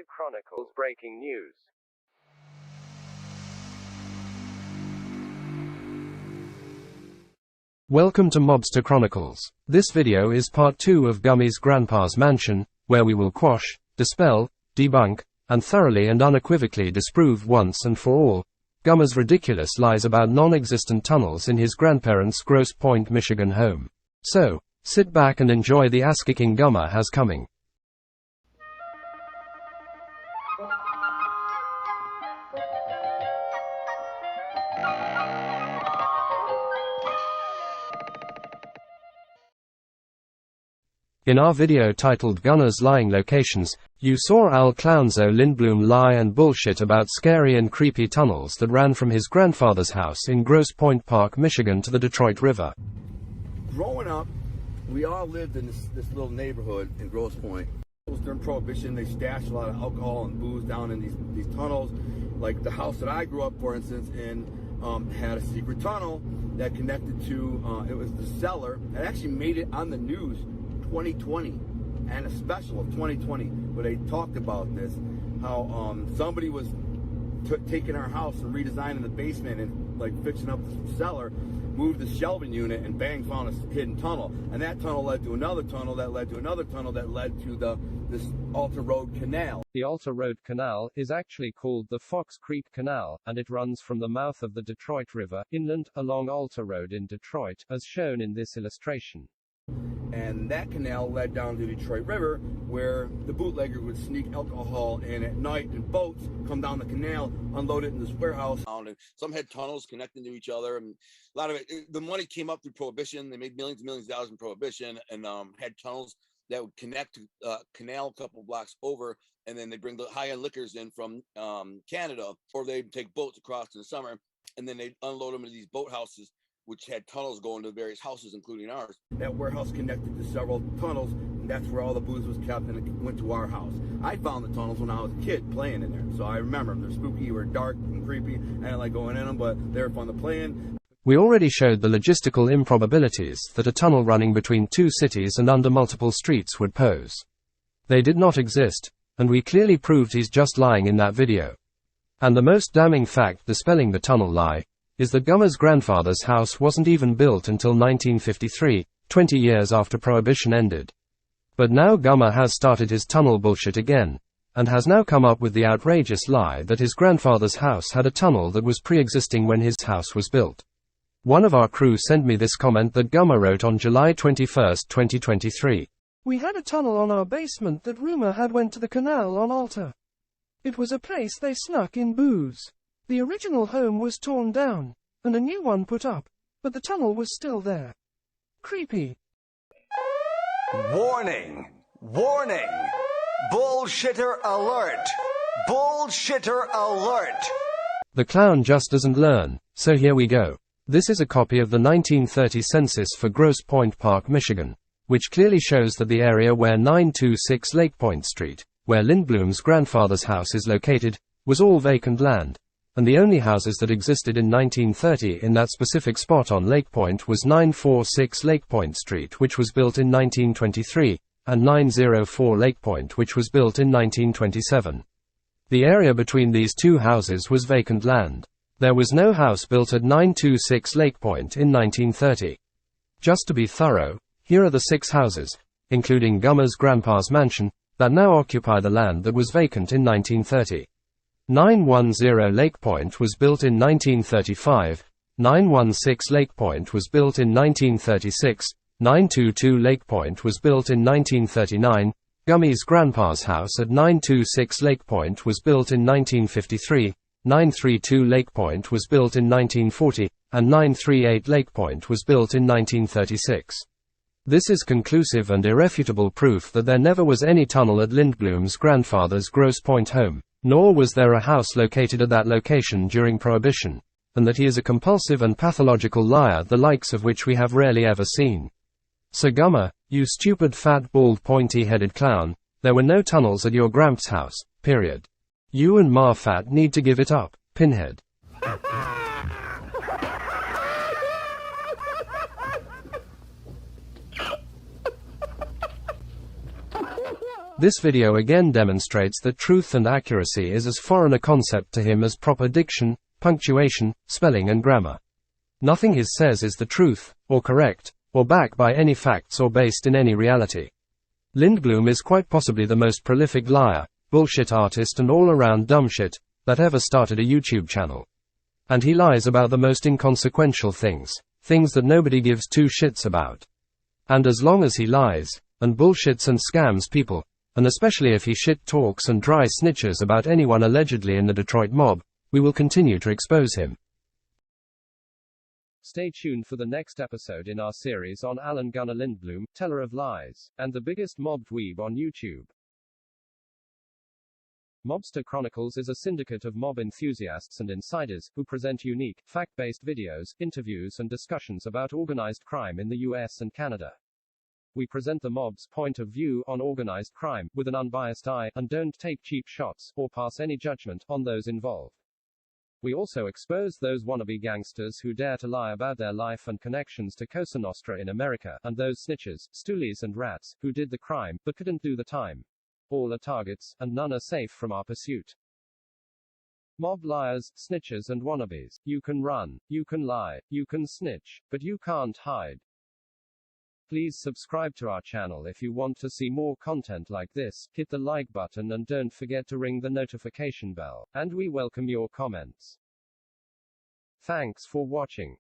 Mobster Chronicles breaking news. Welcome to Mobster Chronicles. This video is part 2 of Gummy's grandpa's mansion, where we will quash, dispel, debunk, and thoroughly and unequivocally disprove once and for all Gummer's ridiculous lies about non-existent tunnels in his grandparents' Grosse Pointe, Michigan home. So, sit back and enjoy the ass-kicking Gummer has coming. In our video titled Gunner's Lying Locations, you saw Al Clownzo Lindbloom lie and bullshit about scary and creepy tunnels that ran from his grandfather's house in Grosse Pointe Park, Michigan to the Detroit River. Growing up, we all lived in this little neighborhood in Grosse Pointe. It was during Prohibition. They stashed a lot of alcohol and booze down in these tunnels. Like the house that I grew up, for instance, in had a secret tunnel that connected to, it was the cellar. It actually made it on the news 2020 and a special of 2020 where they talked about this, how somebody was taking our house and redesigning the basement and like fixing up the cellar, moved the shelving unit, and bang, found a hidden tunnel. And that tunnel led to another tunnel that led to another tunnel that led to this Alta Road Canal. The Alta Road Canal is actually called the Fox Creek Canal, and it runs from the mouth of the Detroit River inland along Alta Road in Detroit, as shown in this illustration. And that canal led down to the Detroit River, where the bootlegger would sneak alcohol in at night in boats, come down the canal, unload it in this warehouse. And some had tunnels connecting to each other, and a lot of the money came up through Prohibition. They made millions and millions of dollars in Prohibition, and had tunnels that would connect to canal a couple blocks over, and then they bring the high-end liquors in from Canada, or they'd take boats across in the summer, and then they'd unload them into these boathouses, which had tunnels going to various houses, including ours. That warehouse connected to several tunnels, and that's where all the booze was kept, and it went to our house. I found the tunnels when I was a kid playing in there, so I remember them. They're spooky, they were dark and creepy. I didn't like going in them, but they were fun to play in. We already showed the logistical improbabilities that a tunnel running between two cities and under multiple streets would pose. They did not exist, and we clearly proved he's just lying in that video. And the most damning fact dispelling the tunnel lie is that Gummer's grandfather's house wasn't even built until 1953, 20 years after Prohibition ended. But now Gummer has started his tunnel bullshit again, and has now come up with the outrageous lie that his grandfather's house had a tunnel that was pre-existing when his house was built. One of our crew sent me this comment that Gummer wrote on July 21, 2023. "We had a tunnel on our basement that rumor had went to the canal on Alta. It was a place they snuck in booze. The original home was torn down, and a new one put up, but the tunnel was still there. Creepy." Warning! Warning! Bullshitter alert! Bullshitter alert! The clown just doesn't learn, so here we go. This is a copy of the 1930 census for Grosse Pointe Park, Michigan, which clearly shows that the area where 926 Lake Point Street, where Lindbloom's grandfather's house is located, was all vacant land, and the only houses that existed in 1930 in that specific spot on Lake Point was 946 Lake Point Street, which was built in 1923, and 904 Lake Point, which was built in 1927. The area between these two houses was vacant land. There was no house built at 926 Lake Point in 1930. Just to be thorough, here are the 6 houses, including Gummer's grandpa's mansion, that now occupy the land that was vacant in 1930. 910 Lake Point was built in 1935, 916 Lake Point was built in 1936, 922 Lake Point was built in 1939, Gummy's grandpa's house at 926 Lake Point was built in 1953, 932 Lake Point was built in 1940, and 938 Lake Point was built in 1936. This is conclusive and irrefutable proof that there never was any tunnel at Lindbloom's grandfather's Grosse Pointe home, nor was there a house located at that location during Prohibition, and that he is a compulsive and pathological liar the likes of which we have rarely ever seen. So Gummer, you stupid fat bald pointy-headed clown, there were no tunnels at your Gramps' house, period. You and Ma Fat need to give it up, pinhead. This video again demonstrates that truth and accuracy is as foreign a concept to him as proper diction, punctuation, spelling and grammar. Nothing he says is the truth, or correct, or backed by any facts or based in any reality. Lindbloom is quite possibly the most prolific liar, bullshit artist and all-around dumbshit that ever started a YouTube channel. And he lies about the most inconsequential things that nobody gives two shits about. And as long as he lies, and bullshits and scams people, and especially if he shit talks and dry snitches about anyone allegedly in the Detroit mob, we will continue to expose him. Stay tuned for the next episode in our series on Alan Gunnar Lindbloom, teller of lies, and the biggest mob dweeb on YouTube. Mobster Chronicles is a syndicate of mob enthusiasts and insiders, who present unique, fact-based videos, interviews and discussions about organized crime in the US and Canada. We present the mob's point of view on organized crime, with an unbiased eye, and don't take cheap shots, or pass any judgment, on those involved. We also expose those wannabe gangsters who dare to lie about their life and connections to Cosa Nostra in America, and those snitches, stoolies and rats, who did the crime, but couldn't do the time. All are targets, and none are safe from our pursuit. Mob liars, snitches and wannabes. You can run, you can lie, you can snitch, but you can't hide. Please subscribe to our channel if you want to see more content like this, hit the like button and don't forget to ring the notification bell, and we welcome your comments. Thanks for watching.